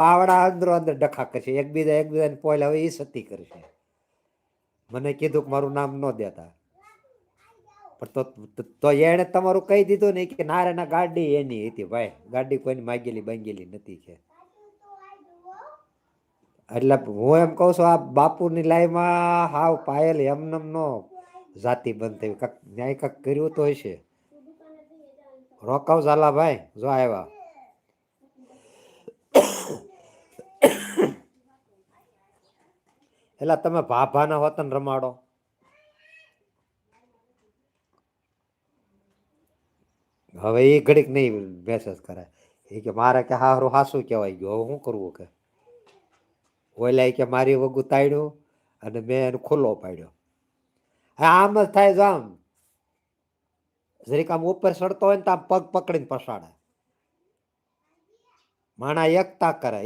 પાવડા અંદરો અંદર ડખા કરશે, એકબીજાને પોલ હવે એ સતી કરશે. મને કીધું કે મારું નામ ન દેતા, પણ તો એને તમારું કહી દીધું ને કે ના રે ના ગાડી એની હતી ભાઈ, ગાડી કોઈની માગેલી બાંગેલી નથી કે. એટલે હું એમ કઉ છું, આ બાપુની લાઈમાં હાવ પાયલ એમનેમ નો જાતિ બંધ થઈ, ન્યાય કાંક કર્યું તો હશે. રોકાવ ઝાલા ભાઈ, જો આવ્યા. એટલે તમે ભાભાના વતન રમાડો. હવે એ ઘડીક નહીં મેસેજ કરે, એ કે મારે કે હારું હાસું કહેવાય ગયું, હવે શું કરવું કે. ઓલા કે મારી વગું તાડ્યું અને મેં એને ખુલ્લો પાડ્યો. હા આમ જ થાય છે. આમ જરીક આમ ઉપર ચડતો હોય ને તો આમ પગ પકડીને પસાડે. માણા એકતા કરે.